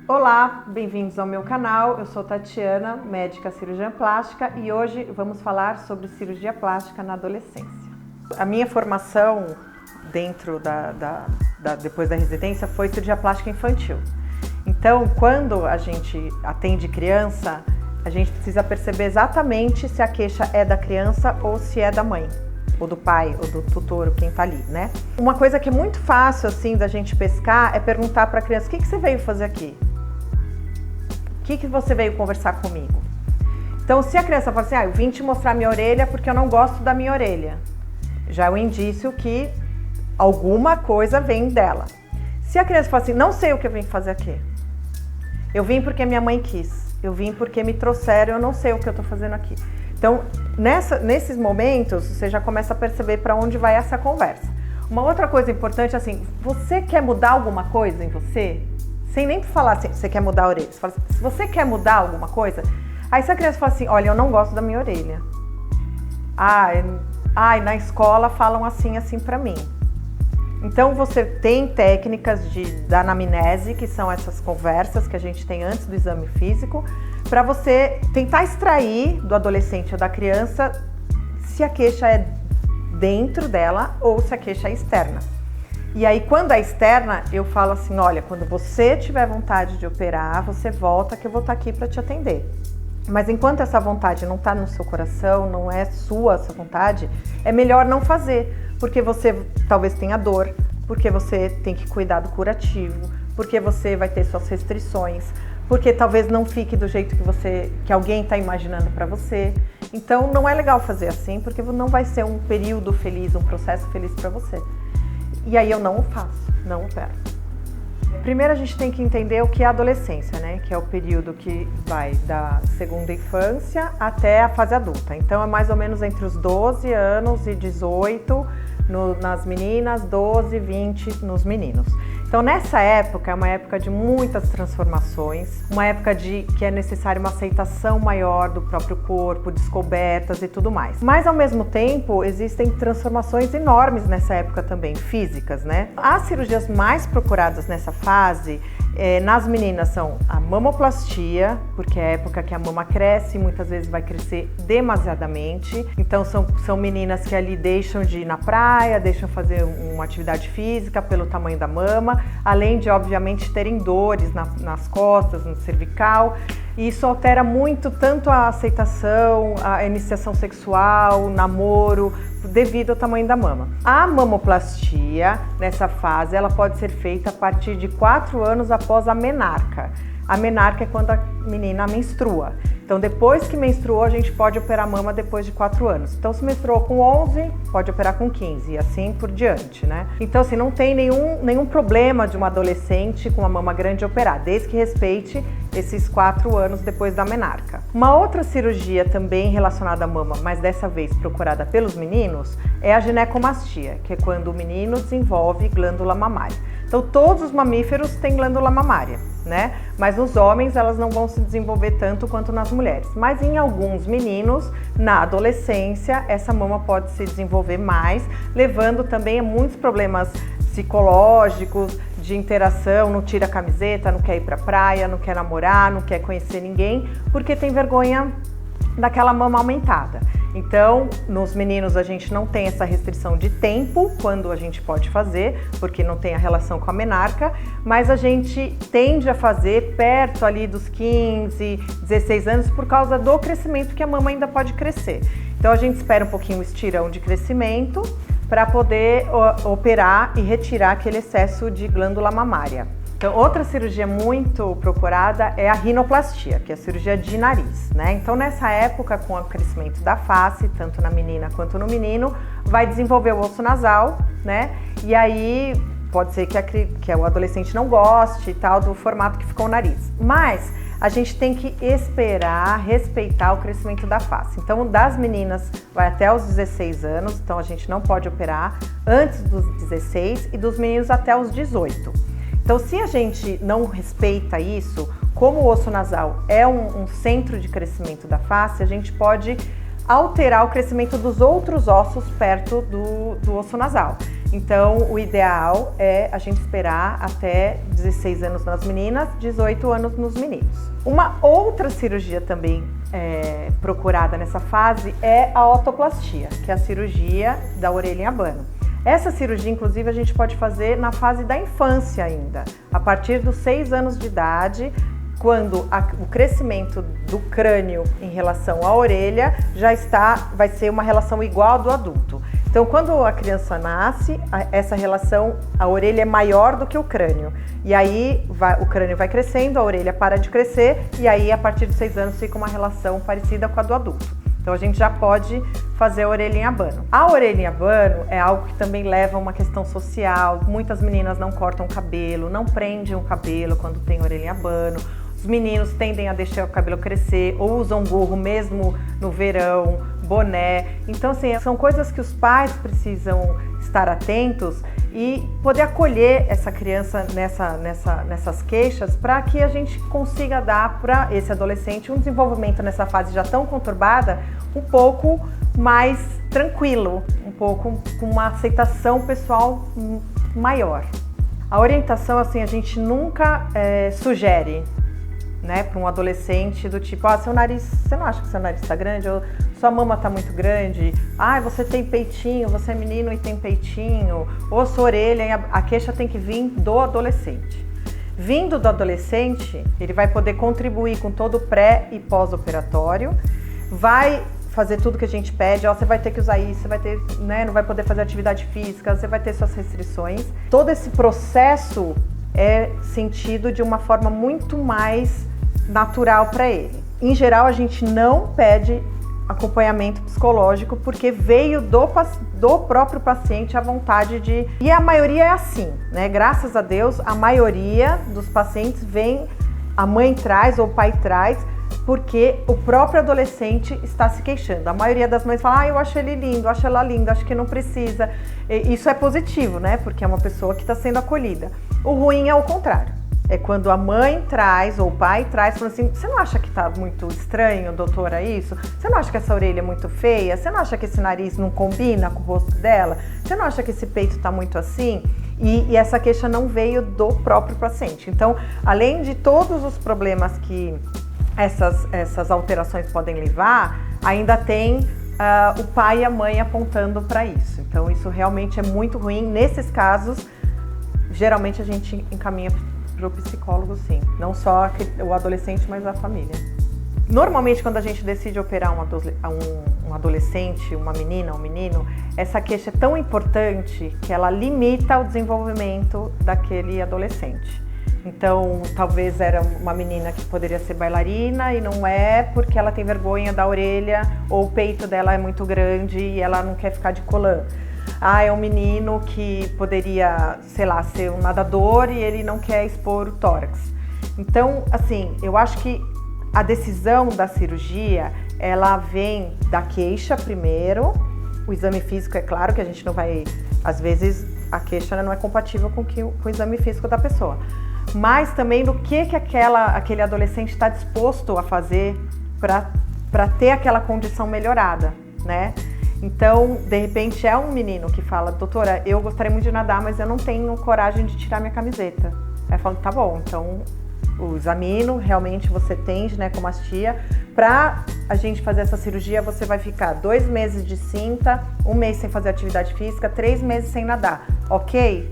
Olá, bem-vindos ao meu canal. Eu sou Tatiana, médica cirurgiã plástica, e hoje vamos falar sobre cirurgia plástica na adolescência. A minha formação dentro depois da residência foi cirurgia plástica infantil. Então, quando a gente atende criança, a gente precisa perceber exatamente se a queixa é da criança ou se é da mãe, ou do pai, ou do tutor, quem tá ali, né? Uma coisa que é muito fácil, assim, da gente pescar é perguntar para a criança: o que você veio fazer aqui? O que você veio conversar comigo? Então, se a criança fala assim: eu vim te mostrar minha orelha porque eu não gosto da minha orelha, já é um indício que alguma coisa vem dela. Se a criança fala assim: não sei o que eu vim fazer aqui, eu vim porque minha mãe quis, eu vim porque me trouxeram, eu não sei o que eu estou fazendo aqui. Então, nesses momentos, você já começa a perceber para onde vai essa conversa. Uma outra coisa importante é assim: você quer mudar alguma coisa em você? Sem nem falar assim, você quer mudar a orelha. Você fala assim, se você quer mudar alguma coisa, aí se a criança fala assim: olha, eu não gosto da minha orelha. Na escola falam assim pra mim. Então você tem técnicas da anamnese, que são essas conversas que a gente tem antes do exame físico, para você tentar extrair do adolescente ou da criança se a queixa é dentro dela ou se a queixa é externa. E aí, quando é externa, eu falo assim: olha, quando você tiver vontade de operar, você volta que eu vou estar aqui para te atender. Mas enquanto essa vontade não está no seu coração, não é sua essa vontade, é melhor não fazer, porque você talvez tenha dor, porque você tem que cuidar do curativo, porque você vai ter suas restrições, porque talvez não fique do jeito que alguém está imaginando para você. Então, não é legal fazer assim, porque não vai ser um período feliz, um processo feliz para você. E aí eu não o faço, não opero. Primeiro a gente tem que entender o que é a adolescência, né? Que é o período que vai da segunda infância até a fase adulta. Então é mais ou menos entre os 12 anos e 18 nas meninas, 12, 20 nos meninos. Então nessa época é uma época de muitas transformações, uma época que é necessária uma aceitação maior do próprio corpo, descobertas e tudo mais. Mas ao mesmo tempo existem transformações enormes nessa época também, físicas, né? As cirurgias mais procuradas nessa fase nas meninas são a mamoplastia, porque é a época que a mama cresce, muitas vezes vai crescer demasiadamente. Então são meninas que ali deixam de ir na praia, deixam fazer uma atividade física pelo tamanho da mama, além de, obviamente, terem dores nas costas, no cervical. E isso altera muito tanto a aceitação, a iniciação sexual, o namoro, devido ao tamanho da mama. A mamoplastia, nessa fase, ela pode ser feita a partir de 4 anos após a menarca. A menarca é quando a menina menstrua. Então, depois que menstruou, a gente pode operar a mama depois de 4 anos. Então, se menstruou com 11, pode operar com 15 e assim por diante, né? Então, assim, não tem nenhum problema de uma adolescente com uma mama grande operar, desde que respeite esses 4 anos depois da menarca. Uma outra cirurgia também relacionada à mama, mas dessa vez procurada pelos meninos, é a ginecomastia, que é quando o menino desenvolve glândula mamária. Então, todos os mamíferos têm glândula mamária, né? Mas nos homens elas não vão se desenvolver tanto quanto nas mulheres. Mas em alguns meninos, na adolescência, essa mama pode se desenvolver mais, levando também a muitos problemas psicológicos, de interação, não tira a camiseta, não quer ir pra praia, não quer namorar, não quer conhecer ninguém, porque tem vergonha daquela mama aumentada. Então, nos meninos a gente não tem essa restrição de tempo, quando a gente pode fazer, porque não tem a relação com a menarca, mas a gente tende a fazer perto ali dos 15, 16 anos por causa do crescimento que a mama ainda pode crescer. Então a gente espera um pouquinho o estirão de crescimento para poder operar e retirar aquele excesso de glândula mamária. Então, outra cirurgia muito procurada é a rinoplastia, que é a cirurgia de nariz, né? Então, nessa época, com o crescimento da face, tanto na menina quanto no menino, vai desenvolver o osso nasal, né? E aí pode ser que o adolescente não goste e tal do formato que ficou o nariz. Mas a gente tem que esperar, respeitar o crescimento da face. Então, das meninas vai até os 16 anos, então a gente não pode operar antes dos 16 e dos meninos até os 18. Então, se a gente não respeita isso, como o osso nasal é um centro de crescimento da face, a gente pode alterar o crescimento dos outros ossos perto do osso nasal. Então, o ideal é a gente esperar até 16 anos nas meninas, 18 anos nos meninos. Uma outra cirurgia também procurada nessa fase é a otoplastia, que é a cirurgia da orelha em abano. Essa cirurgia, inclusive, a gente pode fazer na fase da infância ainda, a partir dos 6 anos de idade, quando o crescimento do crânio em relação à orelha vai ser uma relação igual à do adulto. Então, quando a criança nasce, essa relação, a orelha é maior do que o crânio. E aí o crânio vai crescendo, a orelha para de crescer, e aí a partir de 6 anos fica uma relação parecida com a do adulto. Então a gente já pode fazer a orelha em abano. A orelha em abano é algo que também leva a uma questão social. Muitas meninas não cortam o cabelo, não prendem o cabelo quando tem orelha em abano. Os meninos tendem a deixar o cabelo crescer ou usam gorro mesmo no verão, boné. Então, assim, são coisas que os pais precisam estar atentos e poder acolher essa criança nessas queixas para que a gente consiga dar para esse adolescente um desenvolvimento nessa fase já tão conturbada um pouco mais tranquilo, um pouco com uma aceitação pessoal maior. A orientação, assim, a gente nunca sugere, né, para um adolescente do tipo, seu nariz, você não acha que seu nariz está grande? Ou sua mama está muito grande? Você tem peitinho, você é menino e tem peitinho? Ou sua orelha, a queixa tem que vir do adolescente. Vindo do adolescente, ele vai poder contribuir com todo o pré e pós-operatório, vai fazer tudo que a gente pede, você vai ter que usar isso, você vai ter, né, não vai poder fazer atividade física, você vai ter suas restrições. Todo esse processo é sentido de uma forma muito mais natural para ele. Em geral, a gente não pede acompanhamento psicológico porque veio do próprio paciente a vontade de... E a maioria é assim, né? Graças a Deus, a maioria dos pacientes vem, a mãe traz ou o pai traz, porque o próprio adolescente está se queixando. A maioria das mães fala, eu acho ele lindo, acho ela linda, acho que não precisa. Isso é positivo, né? Porque é uma pessoa que está sendo acolhida. O ruim é o contrário. É quando a mãe traz ou o pai traz, falando assim, você não acha que tá muito estranho, doutora, isso? Você não acha que essa orelha é muito feia? Você não acha que esse nariz não combina com o rosto dela? Você não acha que esse peito tá muito assim? E essa queixa não veio do próprio paciente. Então, além de todos os problemas que essas alterações podem levar, ainda tem o pai e a mãe apontando para isso. Então, isso realmente é muito ruim. Nesses casos, geralmente a gente encaminha para o psicólogo, sim. Não só o adolescente, mas a família. Normalmente, quando a gente decide operar um adolescente, uma menina, um menino, essa queixa é tão importante que ela limita o desenvolvimento daquele adolescente. Então, talvez era uma menina que poderia ser bailarina e não é porque ela tem vergonha da orelha ou o peito dela é muito grande e ela não quer ficar de colã. É um menino que poderia, sei lá, ser um nadador e ele não quer expor o tórax. Então, assim, eu acho que a decisão da cirurgia, ela vem da queixa primeiro. O exame físico, é claro que a gente não vai... Às vezes, a queixa não é compatível com o exame físico da pessoa. Mas também do que aquele adolescente está disposto a fazer para ter aquela condição melhorada, né? Então, de repente, é um menino que fala, doutora, eu gostaria muito de nadar, mas eu não tenho coragem de tirar minha camiseta. Aí eu falo, tá bom, então o examino, realmente você tem ginecomastia. Para a gente fazer essa cirurgia, você vai ficar 2 meses de cinta, 1 mês sem fazer atividade física, 3 meses sem nadar. Ok?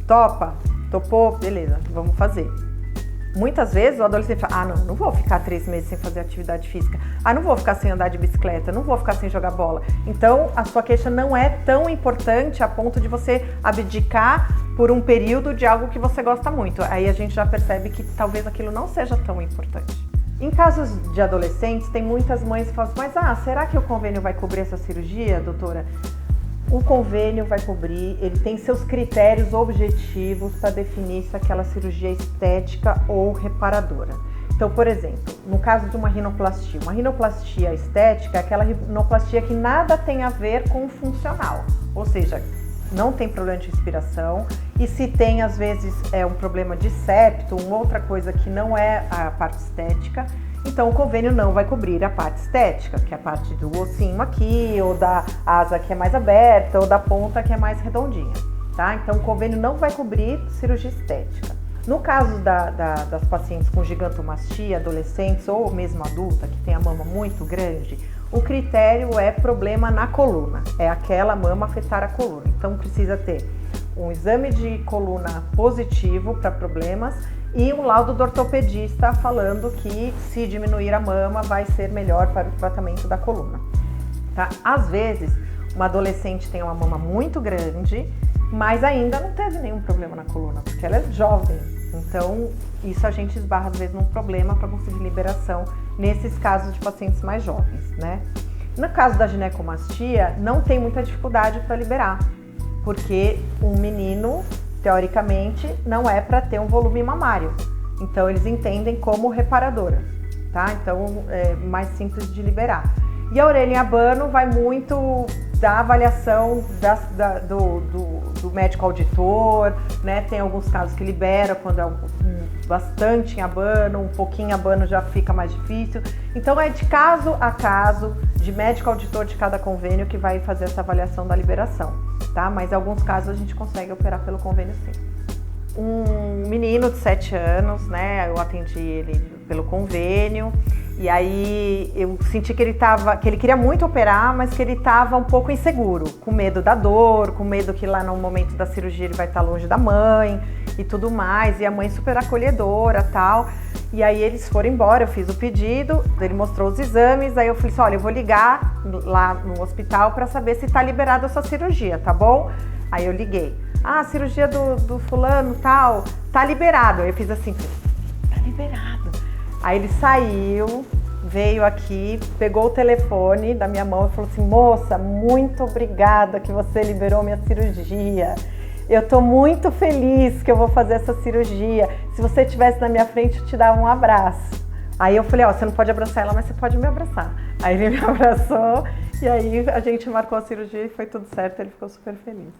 Topa? Topou? Beleza, vamos fazer. Muitas vezes o adolescente fala, não vou ficar 3 meses sem fazer atividade física. Não vou ficar sem andar de bicicleta, não vou ficar sem jogar bola. Então, a sua queixa não é tão importante a ponto de você abdicar por um período de algo que você gosta muito. Aí a gente já percebe que talvez aquilo não seja tão importante. Em casos de adolescentes, tem muitas mães que falam assim, mas será que o convênio vai cobrir essa cirurgia, doutora? O convênio vai cobrir, ele tem seus critérios objetivos para definir se aquela cirurgia é estética ou reparadora. Então, por exemplo, no caso de uma rinoplastia estética é aquela rinoplastia que nada tem a ver com o funcional, ou seja, não tem problema de respiração e se tem, às vezes, um problema de septo, outra coisa que não é a parte estética, então o convênio não vai cobrir a parte estética, que é a parte do ossinho aqui, ou da asa que é mais aberta, ou da ponta que é mais redondinha. tá? Então o convênio não vai cobrir cirurgia estética. No caso das pacientes com gigantomastia, adolescentes ou mesmo adulta, que tem a mama muito grande, o critério é problema na coluna, é aquela mama afetar a coluna. Então precisa ter um exame de coluna positivo para problemas e um laudo do ortopedista falando que se diminuir a mama vai ser melhor para o tratamento da coluna. Tá? Às vezes, uma adolescente tem uma mama muito grande, mas ainda não teve nenhum problema na coluna, porque ela é jovem. Então, isso a gente esbarra às vezes num problema para conseguir liberação nesses casos de pacientes mais jovens, né? No caso da ginecomastia, não tem muita dificuldade para liberar, porque um menino, teoricamente, não é para ter um volume mamário. Então, eles entendem como reparadora, tá? Então, é mais simples de liberar. E a orelha em abano vai muito da avaliação do médico auditor, né? Tem alguns casos que libera quando é bastante em abano, um pouquinho em abano já fica mais difícil. Então é de caso a caso, de médico auditor de cada convênio que vai fazer essa avaliação da liberação, tá? Mas em alguns casos a gente consegue operar pelo convênio sim. Um menino de 7 anos, né? Eu atendi ele pelo convênio. E aí eu senti que ele queria muito operar, mas que ele estava um pouco inseguro, com medo da dor, com medo que lá no momento da cirurgia ele vai estar longe da mãe e tudo mais. E a mãe super acolhedora, tal. E aí eles foram embora, eu fiz o pedido, ele mostrou os exames, aí eu falei assim, olha, eu vou ligar lá no hospital para saber se está liberada a sua cirurgia, tá bom? Aí eu liguei. Ah, a cirurgia do fulano, tal, tá liberado. Aí eu fiz assim, tá liberado. Aí ele saiu, veio aqui, pegou o telefone da minha mão e falou assim, moça, muito obrigada que você liberou minha cirurgia. Eu tô muito feliz que eu vou fazer essa cirurgia. Se você estivesse na minha frente, eu te dava um abraço. Aí eu falei, ó, você não pode abraçar ela, mas você pode me abraçar. Aí ele me abraçou e aí a gente marcou a cirurgia e foi tudo certo, ele ficou super feliz.